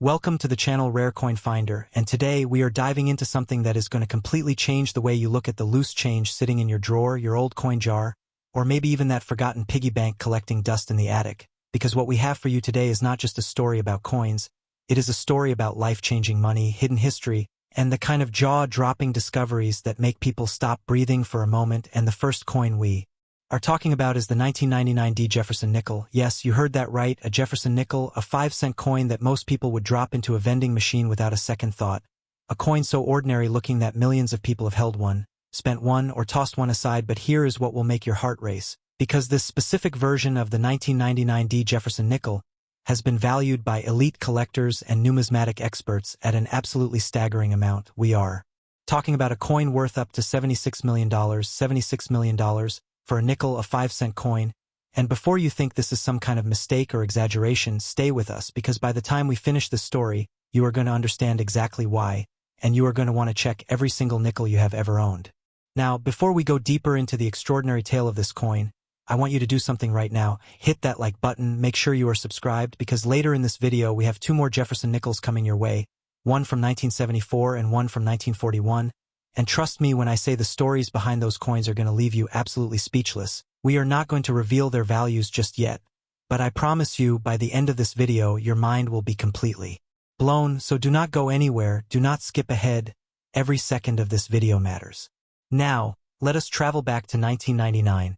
Welcome to the channel Rare Coin Finder, and today we are diving into something that is going to completely change the way you look at the loose change sitting in your drawer, your old coin jar, or maybe even that forgotten piggy bank collecting dust in the attic. Because what we have for you today is not just a story about coins, it is a story about life-changing money, hidden history, and the kind of jaw-dropping discoveries that make people stop breathing for a moment. And the first coin we are talking about is the 1999 D Jefferson Nickel. Yes, you heard that right, a Jefferson Nickel, a 5-cent coin that most people would drop into a vending machine without a second thought. A coin so ordinary looking that millions of people have held one, spent one, or tossed one aside. But here is what will make your heart race. Because this specific version of the 1999 D Jefferson Nickel has been valued by elite collectors and numismatic experts at an absolutely staggering amount. We are talking about a coin worth up to $76 million, $76 million, for a nickel, a 5-cent coin. And before you think this is some kind of mistake or exaggeration, stay with us, because by the time we finish this story, you are going to understand exactly why, and you are going to want to check every single nickel you have ever owned. Now, before we go deeper into the extraordinary tale of this coin, I want you to do something right now. Hit that like button, make sure you are subscribed, because later in this video we have 2 more Jefferson Nickels coming your way, one from 1974 and one from 1941. And trust me when I say the stories behind those coins are going to leave you absolutely speechless. We are not going to reveal their values just yet, but I promise you by the end of this video your mind will be completely blown. So do not go anywhere, do not skip ahead. Every second of this video matters. Now, let us travel back to 1999,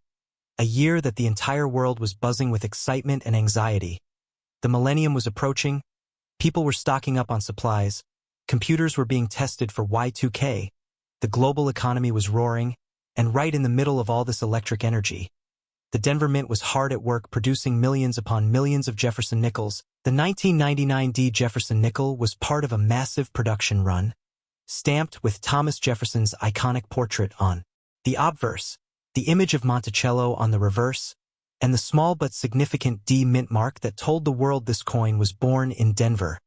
a year that the entire world was buzzing with excitement and anxiety. The millennium was approaching, people were stocking up on supplies, computers were being tested for Y2K, the global economy was roaring, and right in the middle of all this electric energy, the Denver Mint was hard at work producing millions upon millions of Jefferson Nickels. The 1999 D Jefferson Nickel was part of a massive production run, stamped with Thomas Jefferson's iconic portrait on the obverse, the image of Monticello on the reverse, and the small but significant D Mint mark that told the world this coin was born in Denver,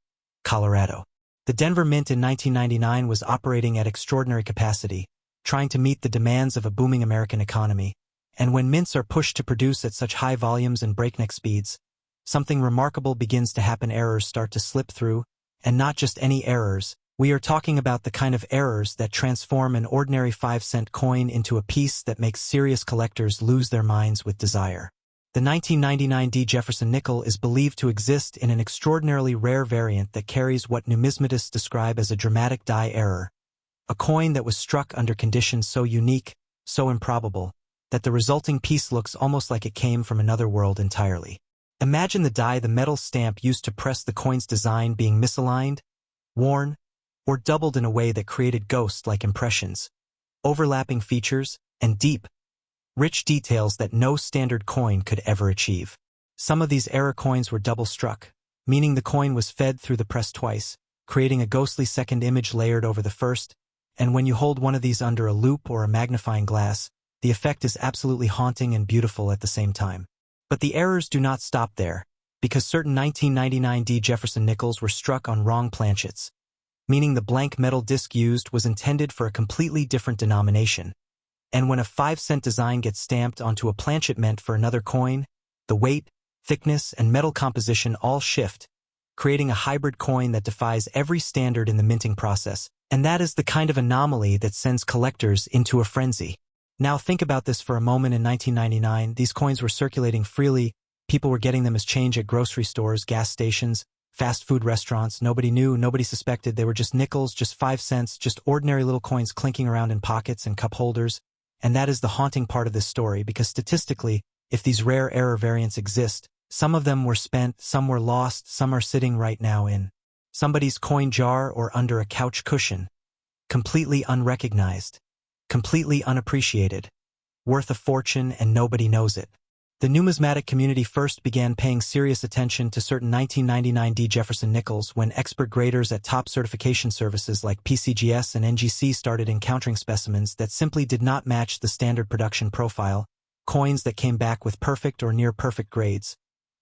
Colorado. The Denver Mint in 1999 was operating at extraordinary capacity, trying to meet the demands of a booming American economy. And when mints are pushed to produce at such high volumes and breakneck speeds, something remarkable begins to happen. Errors start to slip through, and not just any errors. We are talking about the kind of errors that transform an ordinary 5-cent coin into a piece that makes serious collectors lose their minds with desire. The 1999 D Jefferson Nickel is believed to exist in an extraordinarily rare variant that carries what numismatists describe as a dramatic die error, a coin that was struck under conditions so unique, so improbable, that the resulting piece looks almost like it came from another world entirely. Imagine the die, the metal stamp used to press the coin's design, being misaligned, worn, or doubled in a way that created ghost-like impressions, overlapping features, and deep, rich details that no standard coin could ever achieve. Some of these error coins were double-struck, meaning the coin was fed through the press twice, creating a ghostly second image layered over the first, and when you hold one of these under a loupe or a magnifying glass, the effect is absolutely haunting and beautiful at the same time. But the errors do not stop there, because certain 1999 D Jefferson Nickels were struck on wrong planchets, meaning the blank metal disc used was intended for a completely different denomination. And when a 5-cent design gets stamped onto a planchet meant for another coin, the weight, thickness, and metal composition all shift, creating a hybrid coin that defies every standard in the minting process. And that is the kind of anomaly that sends collectors into a frenzy. Now think about this for a moment. In 1999, these coins were circulating freely. People were getting them as change at grocery stores, gas stations, fast food restaurants. Nobody knew, nobody suspected. They were just nickels, just 5 cents, just ordinary little coins clinking around in pockets and cup holders. And that is the haunting part of this story, because statistically, if these rare error variants exist, some of them were spent, some were lost, some are sitting right now in somebody's coin jar or under a couch cushion, completely unrecognized, completely unappreciated, worth a fortune, and nobody knows it. The numismatic community first began paying serious attention to certain 1999 D Jefferson Nickels when expert graders at top certification services like PCGS and NGC started encountering specimens that simply did not match the standard production profile, coins that came back with perfect or near-perfect grades,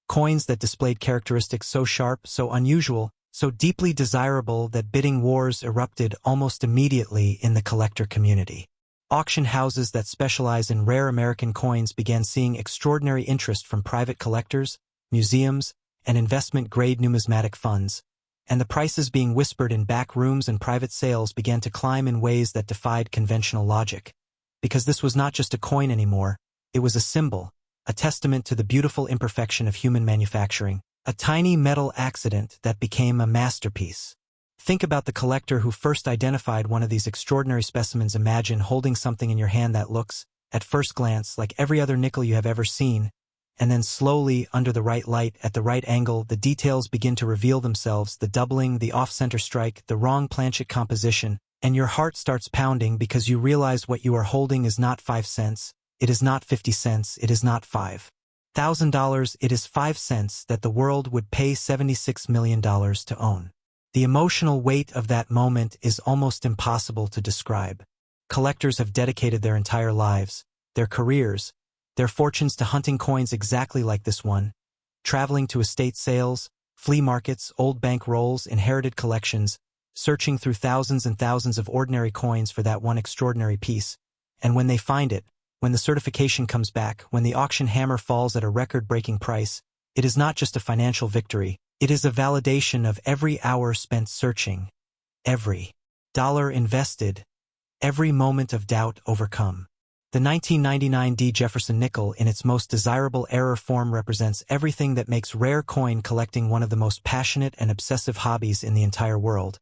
coins that displayed characteristics so sharp, so unusual, so deeply desirable that bidding wars erupted almost immediately in the collector community. Auction houses that specialize in rare American coins began seeing extraordinary interest from private collectors, museums, and investment-grade numismatic funds, and the prices being whispered in back rooms and private sales began to climb in ways that defied conventional logic. Because this was not just a coin anymore, it was a symbol, a testament to the beautiful imperfection of human manufacturing, a tiny metal accident that became a masterpiece. Think about the collector who first identified one of these extraordinary specimens. Imagine holding something in your hand that looks, at first glance, like every other nickel you have ever seen, and then slowly, under the right light, at the right angle, the details begin to reveal themselves, the doubling, the off-center strike, the wrong planchet composition, and your heart starts pounding because you realize what you are holding is not 5 cents, it is not 50 cents, it is not $5,000, it is 5 cents that the world would pay $76 million to own. The emotional weight of that moment is almost impossible to describe. Collectors have dedicated their entire lives, their careers, their fortunes to hunting coins exactly like this one, traveling to estate sales, flea markets, old bank rolls, inherited collections, searching through thousands and thousands of ordinary coins for that one extraordinary piece. And when they find it, when the certification comes back, when the auction hammer falls at a record-breaking price, it is not just a financial victory, it is a validation of every hour spent searching, every dollar invested, every moment of doubt overcome. The 1999 D Jefferson Nickel in its most desirable error form represents everything that makes rare coin collecting one of the most passionate and obsessive hobbies in the entire world.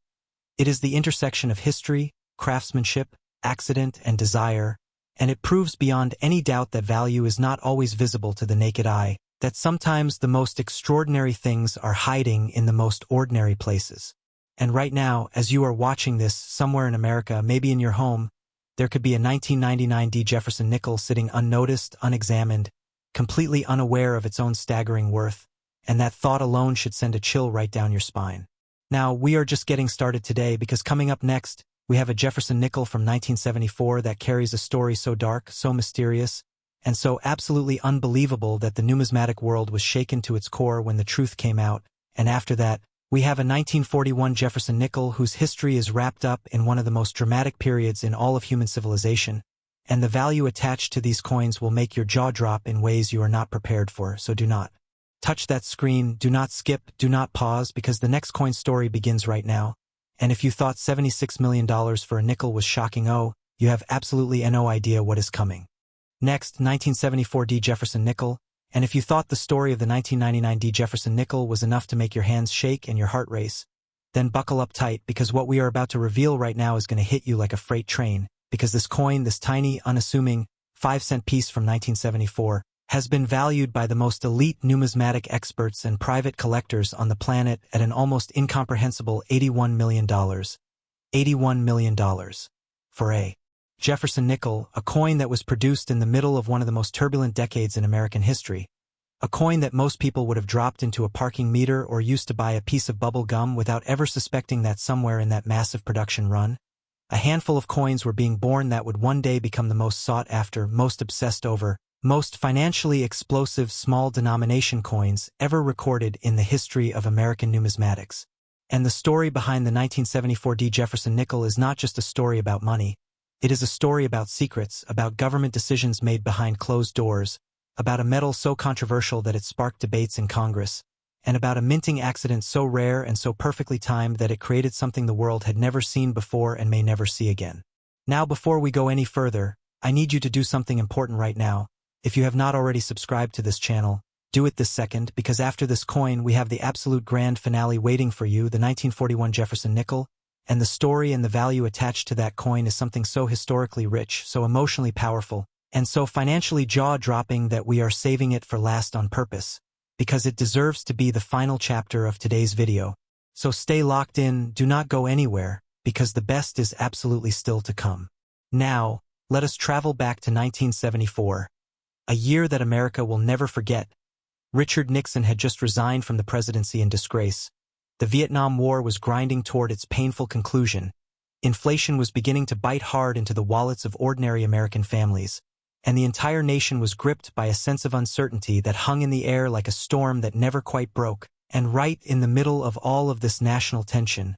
It is the intersection of history, craftsmanship, accident, and desire, and it proves beyond any doubt that value is not always visible to the naked eye, that sometimes the most extraordinary things are hiding in the most ordinary places. And right now, as you are watching this somewhere in America, maybe in your home, there could be a 1999 D Jefferson Nickel sitting unnoticed, unexamined, completely unaware of its own staggering worth, and that thought alone should send a chill right down your spine. Now, we are just getting started today because coming up next, we have a Jefferson Nickel from 1974 that carries a story so dark, so mysterious, and so absolutely unbelievable that the numismatic world was shaken to its core when the truth came out, and after that, we have a 1941 Jefferson Nickel whose history is wrapped up in one of the most dramatic periods in all of human civilization, and the value attached to these coins will make your jaw drop in ways you are not prepared for, so do not touch that screen, do not skip, do not pause, because the next coin story begins right now. And if you thought $76 million for a nickel was shocking, oh, you have absolutely no idea what is coming. Next, 1974 D Jefferson Nickel. And if you thought the story of the 1999 D Jefferson Nickel was enough to make your hands shake and your heart race, then buckle up tight, because what we are about to reveal right now is going to hit you like a freight train, because this coin, this tiny, unassuming, 5-cent piece from 1974, has been valued by the most elite numismatic experts and private collectors on the planet at an almost incomprehensible $81 million. $81 million. For a Jefferson Nickel, a coin that was produced in the middle of one of the most turbulent decades in American history. A coin that most people would have dropped into a parking meter or used to buy a piece of bubble gum without ever suspecting that somewhere in that massive production run, a handful of coins were being born that would one day become the most sought after, most obsessed over, most financially explosive small denomination coins ever recorded in the history of American numismatics. And the story behind the 1974 D Jefferson Nickel is not just a story about money. It is a story about secrets, about government decisions made behind closed doors, about a metal so controversial that it sparked debates in Congress, and about a minting accident so rare and so perfectly timed that it created something the world had never seen before and may never see again. Now, before we go any further, I need you to do something important right now. If you have not already subscribed to this channel, do it this second, because after this coin we have the absolute grand finale waiting for you, the 1941 Jefferson Nickel. And the story and the value attached to that coin is something so historically rich, so emotionally powerful, and so financially jaw-dropping that we are saving it for last on purpose, because it deserves to be the final chapter of today's video. So stay locked in, do not go anywhere, because the best is absolutely still to come. Now, let us travel back to 1974, a year that America will never forget. Richard Nixon had just resigned from the presidency in disgrace. The Vietnam War was grinding toward its painful conclusion. Inflation was beginning to bite hard into the wallets of ordinary American families, and the entire nation was gripped by a sense of uncertainty that hung in the air like a storm that never quite broke. And right in the middle of all of this national tension,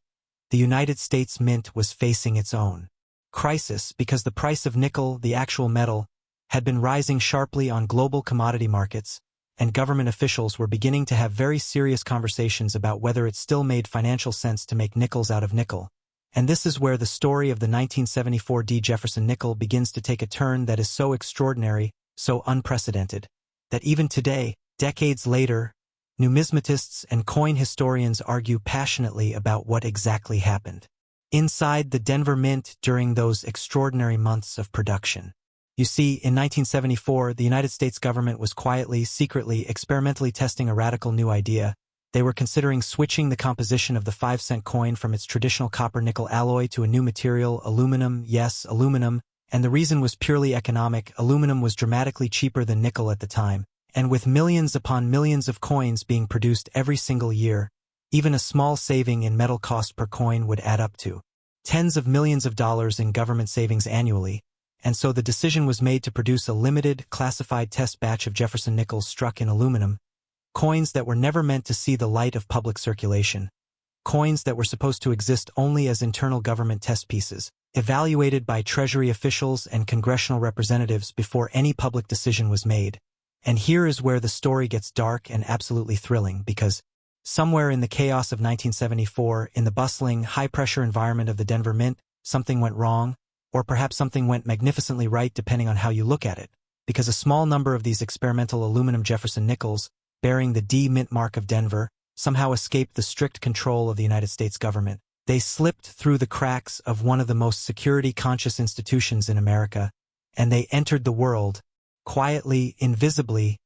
the United States Mint was facing its own crisis, because the price of nickel, the actual metal, had been rising sharply on global commodity markets, and government officials were beginning to have very serious conversations about whether it still made financial sense to make nickels out of nickel. And this is where the story of the 1974 D Jefferson Nickel begins to take a turn that is so extraordinary, so unprecedented, that even today, decades later, numismatists and coin historians argue passionately about what exactly happened inside the Denver Mint during those extraordinary months of production. You see, in 1974, the United States government was quietly, secretly, experimentally testing a radical new idea. They were considering switching the composition of the 5-cent coin from its traditional copper-nickel alloy to a new material, aluminum, yes, aluminum, and the reason was purely economic. Aluminum was dramatically cheaper than nickel at the time, and with millions upon millions of coins being produced every single year, even a small saving in metal cost per coin would add up to tens of millions of dollars in government savings annually, and so the decision was made to produce a limited, classified test batch of Jefferson nickels struck in aluminum, coins that were never meant to see the light of public circulation, coins that were supposed to exist only as internal government test pieces, evaluated by Treasury officials and congressional representatives before any public decision was made. And here is where the story gets dark and absolutely thrilling, because somewhere in the chaos of 1974, in the bustling, high-pressure environment of the Denver Mint, something went wrong, or perhaps something went magnificently right depending on how you look at it, because a small number of these experimental aluminum Jefferson nickels, bearing the D Mint mark of Denver, somehow escaped the strict control of the United States government. They slipped through the cracks of one of the most security-conscious institutions in America, and they entered the world, quietly, invisibly,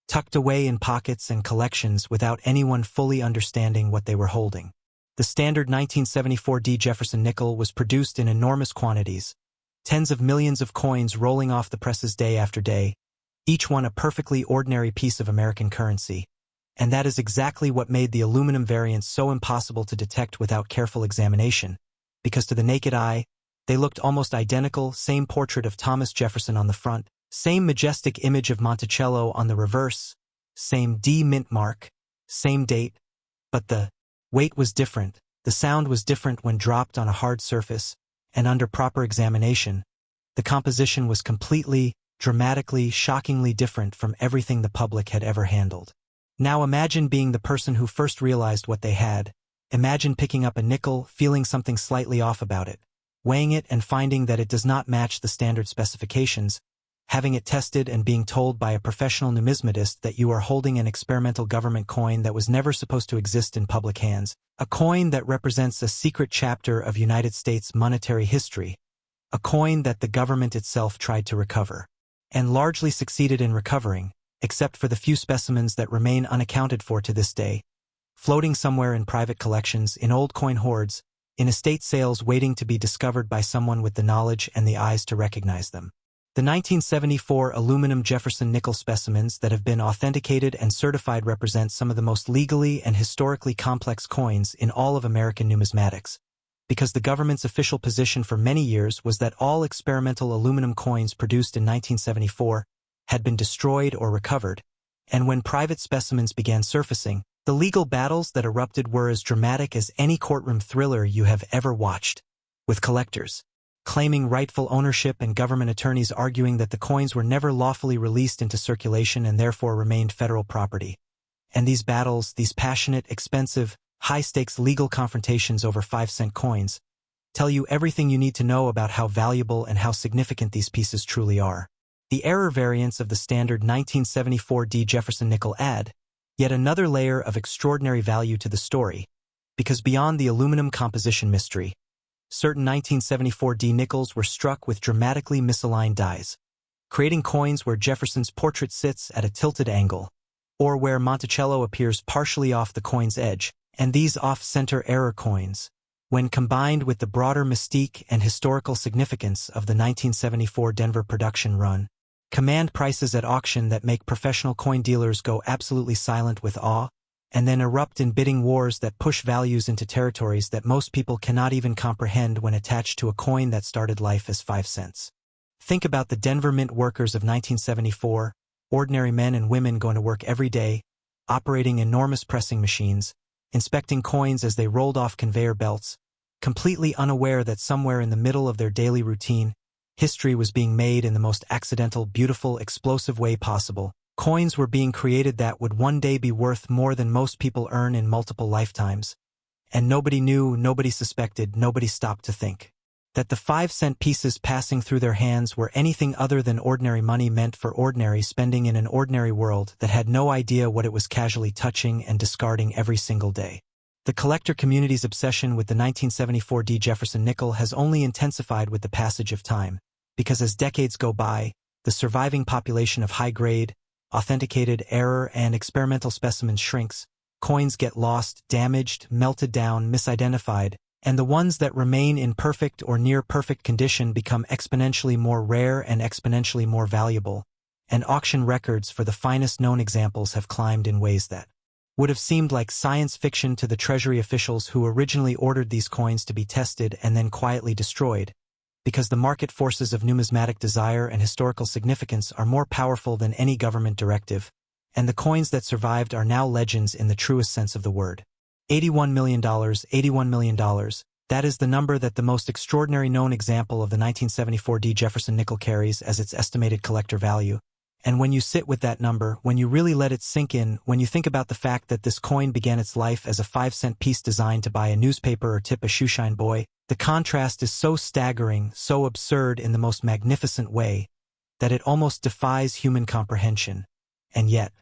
tucked away in pockets and collections without anyone fully understanding what they were holding. The standard 1974 D Jefferson nickel was produced in enormous quantities, tens of millions of coins rolling off the presses day after day, each one a perfectly ordinary piece of American currency. And that is exactly what made the aluminum variants so impossible to detect without careful examination, because to the naked eye, they looked almost identical, same portrait of Thomas Jefferson on the front, same majestic image of Monticello on the reverse, same D Mint mark, same date, but the weight was different, the sound was different when dropped on a hard surface, and under proper examination, the composition was completely, dramatically, shockingly different from everything the public had ever handled. Now imagine being the person who first realized what they had. Imagine picking up a nickel, feeling something slightly off about it, weighing it and finding that it does not match the standard specifications, having it tested and being told by a professional numismatist that you are holding an experimental government coin that was never supposed to exist in public hands, a coin that represents a secret chapter of United States monetary history, a coin that the government itself tried to recover, and largely succeeded in recovering, except for the few specimens that remain unaccounted for to this day, floating somewhere in private collections, in old coin hoards, in estate sales waiting to be discovered by someone with the knowledge and the eyes to recognize them. The 1974 aluminum Jefferson nickel specimens that have been authenticated and certified represent some of the most legally and historically complex coins in all of American numismatics, because the government's official position for many years was that all experimental aluminum coins produced in 1974 had been destroyed or recovered, and when private specimens began surfacing, the legal battles that erupted were as dramatic as any courtroom thriller you have ever watched, with collectors claiming rightful ownership and government attorneys arguing that the coins were never lawfully released into circulation and therefore remained federal property. And these battles, these passionate, expensive, high-stakes legal confrontations over 5-cent coins, tell you everything you need to know about how valuable and how significant these pieces truly are. The error variants of the standard 1974 D Jefferson nickel add yet another layer of extraordinary value to the story, because beyond the aluminum composition mystery, certain 1974 D nickels were struck with dramatically misaligned dies, creating coins where Jefferson's portrait sits at a tilted angle, or where Monticello appears partially off the coin's edge, and these off-center error coins, when combined with the broader mystique and historical significance of the 1974 Denver production run, command prices at auction that make professional coin dealers go absolutely silent with awe, and then erupt in bidding wars that push values into territories that most people cannot even comprehend when attached to a coin that started life as 5 cents. Think about the Denver Mint workers of 1974, ordinary men and women going to work every day, operating enormous pressing machines, inspecting coins as they rolled off conveyor belts, completely unaware that somewhere in the middle of their daily routine, history was being made in the most accidental, beautiful, explosive way possible, Coins were being created that would one day be worth more than most people earn in multiple lifetimes. And nobody knew, nobody suspected, nobody stopped to think that the 5-cent pieces passing through their hands were anything other than ordinary money meant for ordinary spending in an ordinary world that had no idea what it was casually touching and discarding every single day. The collector community's obsession with the 1974 D Jefferson Nickel has only intensified with the passage of time, because as decades go by, the surviving population of high-grade, authenticated, error, and experimental specimens shrinks, coins get lost, damaged, melted down, misidentified, and the ones that remain in perfect or near-perfect condition become exponentially more rare and exponentially more valuable, and auction records for the finest known examples have climbed in ways that would have seemed like science fiction to the Treasury officials who originally ordered these coins to be tested and then quietly destroyed, because the market forces of numismatic desire and historical significance are more powerful than any government directive, and the coins that survived are now legends in the truest sense of the word. $81 million, $81 million, that is the number that the most extraordinary known example of the 1974 D Jefferson Nickel carries as its estimated collector value. And when you sit with that number, when you really let it sink in, when you think about the fact that this coin began its life as a 5-cent piece designed to buy a newspaper or tip a shoeshine boy, the contrast is so staggering, so absurd in the most magnificent way, that it almost defies human comprehension. And yet,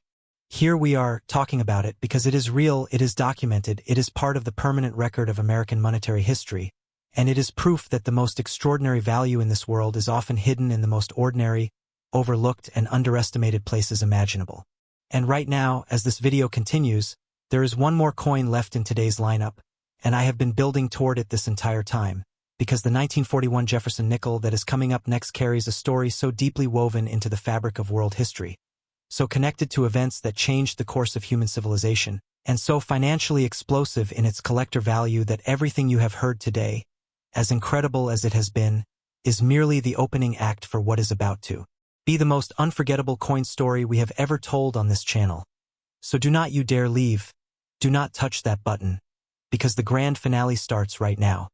here we are talking about it because it is real, it is documented, it is part of the permanent record of American monetary history, and it is proof that the most extraordinary value in this world is often hidden in the most ordinary, overlooked, and underestimated places imaginable. And right now, as this video continues, there is one more coin left in today's lineup, and I have been building toward it this entire time, because the 1941 Jefferson Nickel that is coming up next carries a story so deeply woven into the fabric of world history, so connected to events that changed the course of human civilization, and so financially explosive in its collector value that everything you have heard today, as incredible as it has been, is merely the opening act for what is about to be the most unforgettable coin story we have ever told on this channel. So do not you dare leave, do not touch that button, because the grand finale starts right now.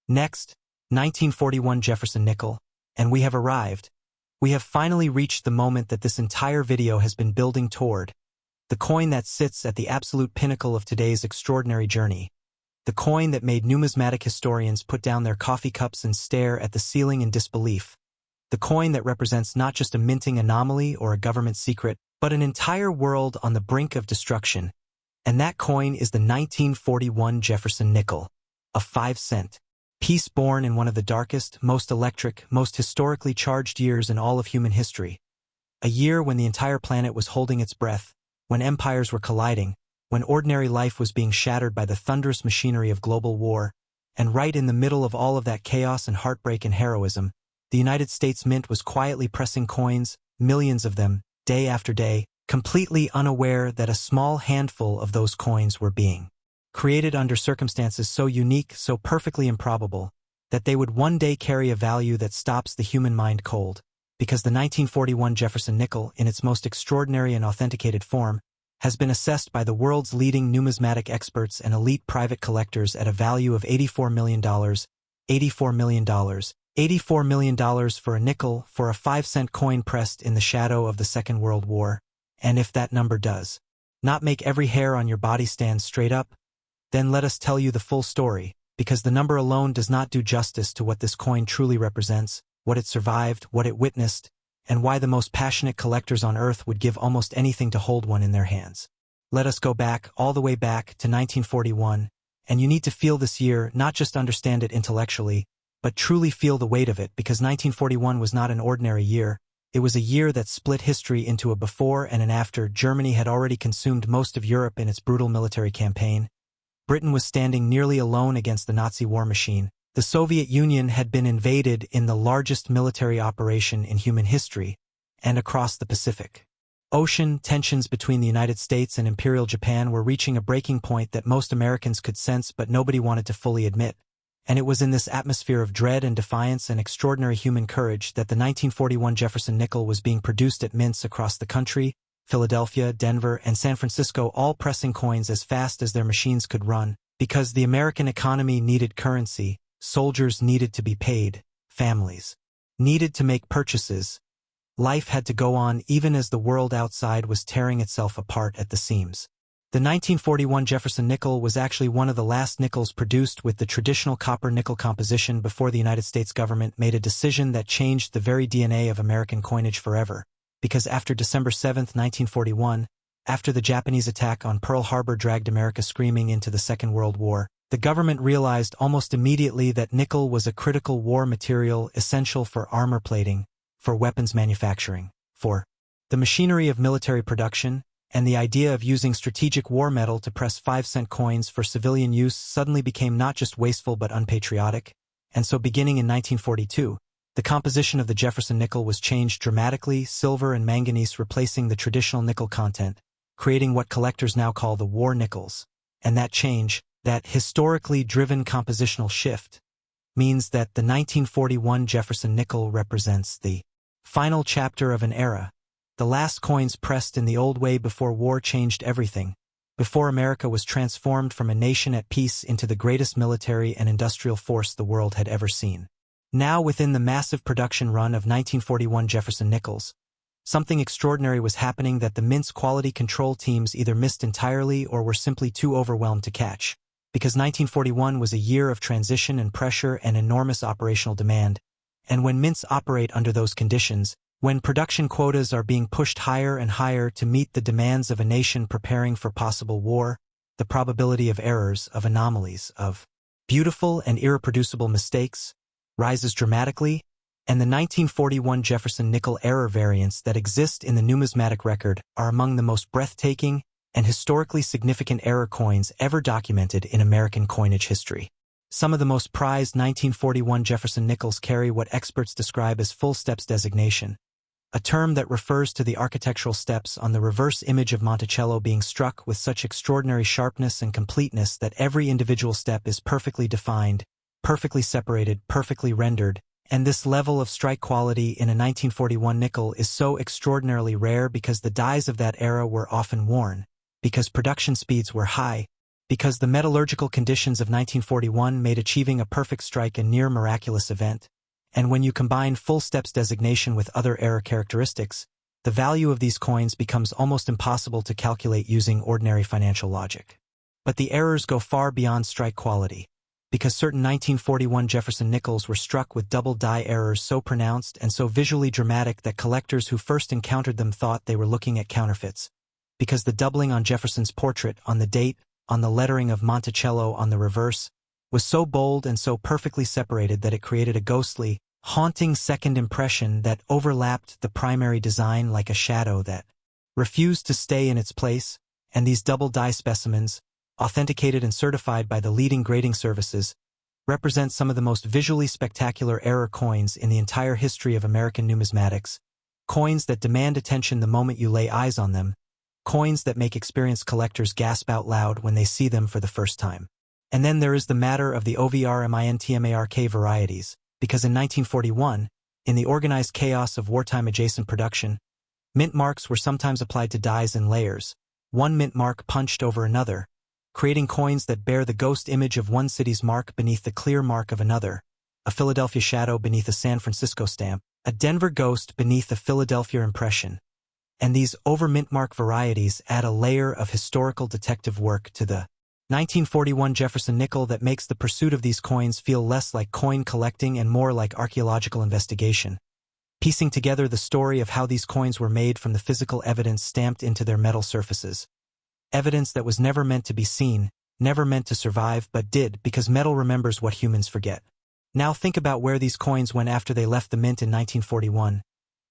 Next, 1941 Jefferson Nickel, and we have arrived. We have finally reached the moment that this entire video has been building toward, the coin that sits at the absolute pinnacle of today's extraordinary journey, the coin that made numismatic historians put down their coffee cups and stare at the ceiling in disbelief, the coin that represents not just a minting anomaly or a government secret, but an entire world on the brink of destruction, and that coin is the 1941 Jefferson Nickel, a 5-cent piece born in one of the darkest, most electric, most historically charged years in all of human history. A year when the entire planet was holding its breath, when empires were colliding, when ordinary life was being shattered by the thunderous machinery of global war, and right in the middle of all of that chaos and heartbreak and heroism, the United States Mint was quietly pressing coins, millions of them, day after day, completely unaware that a small handful of those coins were being created under circumstances so unique, so perfectly improbable, that they would one day carry a value that stops the human mind cold, because the 1941 Jefferson Nickel, in its most extraordinary and authenticated form, has been assessed by the world's leading numismatic experts and elite private collectors at a value of $84 million, $84 million, $84 million for a nickel, for a 5-cent coin pressed in the shadow of the Second World War. And if that number does not make every hair on your body stand straight up, then let us tell you the full story, because the number alone does not do justice to what this coin truly represents, what it survived, what it witnessed, and why the most passionate collectors on Earth would give almost anything to hold one in their hands. Let us go back, all the way back to 1941, and you need to feel this year, not just understand it intellectually, but truly feel the weight of it, because 1941 was not an ordinary year. It was a year that split history into a before and an after. Germany had already consumed most of Europe in its brutal military campaign. Britain was standing nearly alone against the Nazi war machine. The Soviet Union had been invaded in the largest military operation in human history, and across the Pacific Ocean, tensions between the United States and Imperial Japan were reaching a breaking point that most Americans could sense but nobody wanted to fully admit. And it was in this atmosphere of dread and defiance and extraordinary human courage that the 1941 Jefferson Nickel was being produced at mints across the country, Philadelphia, Denver, and San Francisco, all pressing coins as fast as their machines could run, because the American economy needed currency, soldiers needed to be paid, families needed to make purchases, Life had to go on even as the world outside was tearing itself apart at the seams. The 1941 Jefferson nickel was actually one of the last nickels produced with the traditional copper-nickel composition before the United States government made a decision that changed the very DNA of American coinage forever. Because after December 7, 1941, after the Japanese attack on Pearl Harbor dragged America screaming into the Second World War, the government realized almost immediately that nickel was a critical war material essential for armor plating, for weapons manufacturing, for the machinery of military production, and the idea of using strategic war metal to press 5-cent coins for civilian use suddenly became not just wasteful but unpatriotic, and so beginning in 1942, the composition of the Jefferson nickel was changed dramatically, silver and manganese replacing the traditional nickel content, creating what collectors now call the war nickels. And that change, that historically driven compositional shift, means that the 1941 Jefferson nickel represents the final chapter of an era, the last coins pressed in the old way before war changed everything, before America was transformed from a nation at peace into the greatest military and industrial force the world had ever seen. Now within the massive production run of 1941 Jefferson Nickels, something extraordinary was happening that the mint's quality control teams either missed entirely or were simply too overwhelmed to catch, because 1941 was a year of transition and pressure and enormous operational demand, and when mints operate under those conditions, when production quotas are being pushed higher and higher to meet the demands of a nation preparing for possible war, the probability of errors, of anomalies, of beautiful and irreproducible mistakes rises dramatically, and the 1941 Jefferson nickel error variants that exist in the numismatic record are among the most breathtaking and historically significant error coins ever documented in American coinage history. Some of the most prized 1941 Jefferson nickels carry what experts describe as full steps designation, a term that refers to the architectural steps on the reverse image of Monticello being struck with such extraordinary sharpness and completeness that every individual step is perfectly defined, perfectly separated, perfectly rendered, and this level of strike quality in a 1941 nickel is so extraordinarily rare because the dies of that era were often worn, because production speeds were high, because the metallurgical conditions of 1941 made achieving a perfect strike a near miraculous event. And when you combine full steps designation with other error characteristics, the value of these coins becomes almost impossible to calculate using ordinary financial logic. But the errors go far beyond strike quality, because certain 1941 Jefferson nickels were struck with double die errors so pronounced and so visually dramatic that collectors who first encountered them thought they were looking at counterfeits, because the doubling on Jefferson's portrait, on the date, on the lettering of Monticello on the reverse, was so bold and so perfectly separated that it created a ghostly, haunting second impression that overlapped the primary design like a shadow that refused to stay in its place, and these double die specimens, authenticated and certified by the leading grading services, represent some of the most visually spectacular error coins in the entire history of American numismatics, coins that demand attention the moment you lay eyes on them, coins that make experienced collectors gasp out loud when they see them for the first time. And then there is the matter of the OVR-MINTMARK varieties, because in 1941, in the organized chaos of wartime adjacent production, mint marks were sometimes applied to dies in layers, one mint mark punched over another, creating coins that bear the ghost image of one city's mark beneath the clear mark of another, a Philadelphia shadow beneath a San Francisco stamp, a Denver ghost beneath a Philadelphia impression. And these over-mint mark varieties add a layer of historical detective work to the 1941 Jefferson nickel that makes the pursuit of these coins feel less like coin collecting and more like archaeological investigation, piecing together the story of how these coins were made from the physical evidence stamped into their metal surfaces. Evidence that was never meant to be seen, never meant to survive, but did because metal remembers what humans forget. Now think about where these coins went after they left the mint in 1941.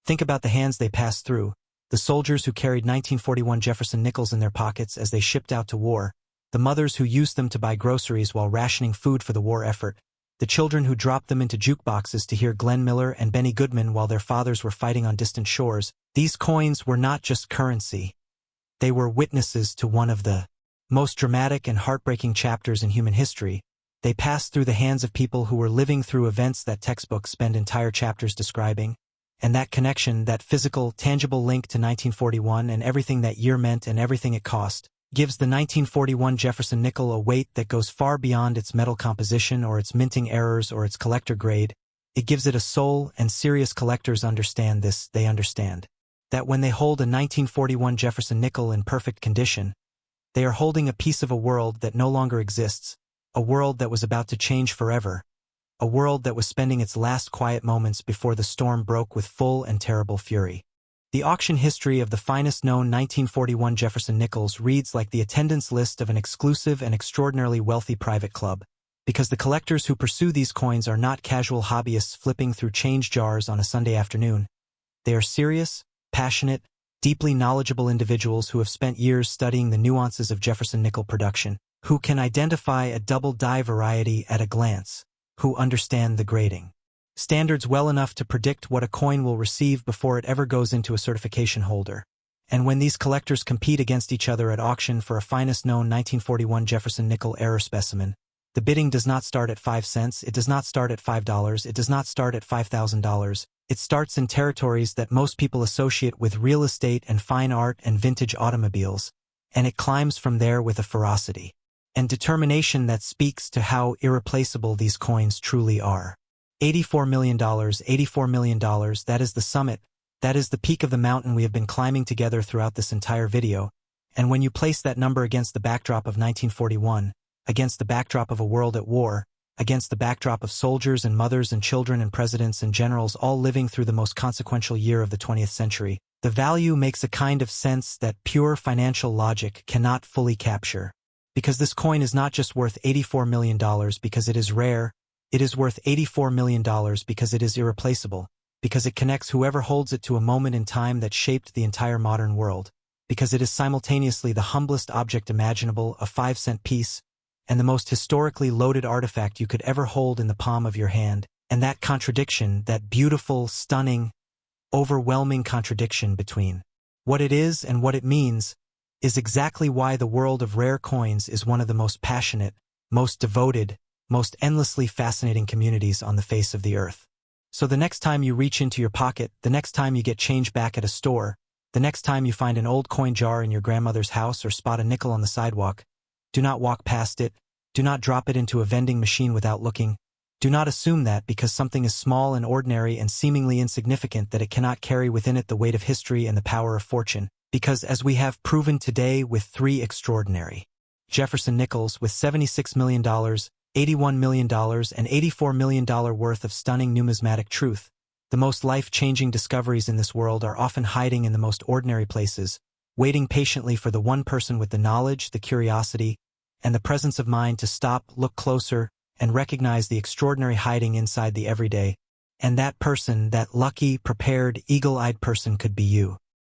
Think about the hands they passed through, the soldiers who carried 1941 Jefferson nickels in their pockets as they shipped out to war, the mothers who used them to buy groceries while rationing food for the war effort, the children who dropped them into jukeboxes to hear Glenn Miller and Benny Goodman while their fathers were fighting on distant shores. These coins were not just currency. They were witnesses to one of the most dramatic and heartbreaking chapters in human history. They passed through the hands of people who were living through events that textbooks spend entire chapters describing, and that connection, that physical, tangible link to 1941 and everything that year meant and everything it cost, gives the 1941 Jefferson nickel a weight that goes far beyond its metal composition or its minting errors or its collector grade. It gives it a soul, and serious collectors understand this. They understand that when they hold a 1941 Jefferson nickel in perfect condition, they are holding a piece of a world that no longer exists, a world that was about to change forever, a world that was spending its last quiet moments before the storm broke with full and terrible fury. The auction history of the finest known 1941 Jefferson Nickels reads like the attendance list of an exclusive and extraordinarily wealthy private club, because the collectors who pursue these coins are not casual hobbyists flipping through change jars on a Sunday afternoon. They are serious, passionate, deeply knowledgeable individuals who have spent years studying the nuances of Jefferson nickel production, who can identify a double-die variety at a glance, who understand the grading standards well enough to predict what a coin will receive before it ever goes into a certification holder. And when these collectors compete against each other at auction for a finest known 1941 Jefferson nickel error specimen, the bidding does not start at 5 cents, it does not start at $5, it does not start at $5,000. It starts in territories that most people associate with real estate and fine art and vintage automobiles, and it climbs from there with a ferocity and determination that speaks to how irreplaceable these coins truly are. $84 million, $84 million, that is the summit, that is the peak of the mountain we have been climbing together throughout this entire video, and when you place that number against the backdrop of 1941, against the backdrop of a world at war, against the backdrop of soldiers and mothers and children and presidents and generals all living through the most consequential year of the 20th century, the value makes a kind of sense that pure financial logic cannot fully capture. Because this coin is not just worth $84 million because it is rare, it is worth $84 million because it is irreplaceable, because it connects whoever holds it to a moment in time that shaped the entire modern world, because it is simultaneously the humblest object imaginable, a 5-cent piece, and the most historically loaded artifact you could ever hold in the palm of your hand. And that contradiction, that beautiful, stunning, overwhelming contradiction between what it is and what it means, is exactly why the world of rare coins is one of the most passionate, most devoted, most endlessly fascinating communities on the face of the earth. So the next time you reach into your pocket, the next time you get change back at a store, the next time you find an old coin jar in your grandmother's house or spot a nickel on the sidewalk, do not walk past it, do not drop it into a vending machine without looking, do not assume that because something is small and ordinary and seemingly insignificant that it cannot carry within it the weight of history and the power of fortune, because as we have proven today with 3 extraordinary Jefferson Nickels with $76 million, $81 million, and $84 million worth of stunning numismatic truth, the most life-changing discoveries in this world are often hiding in the most ordinary places, waiting patiently for the one person with the knowledge, the curiosity, and the presence of mind to stop, look closer, and recognize the extraordinary hiding inside the everyday. And that person, that lucky, prepared, eagle-eyed person could be you.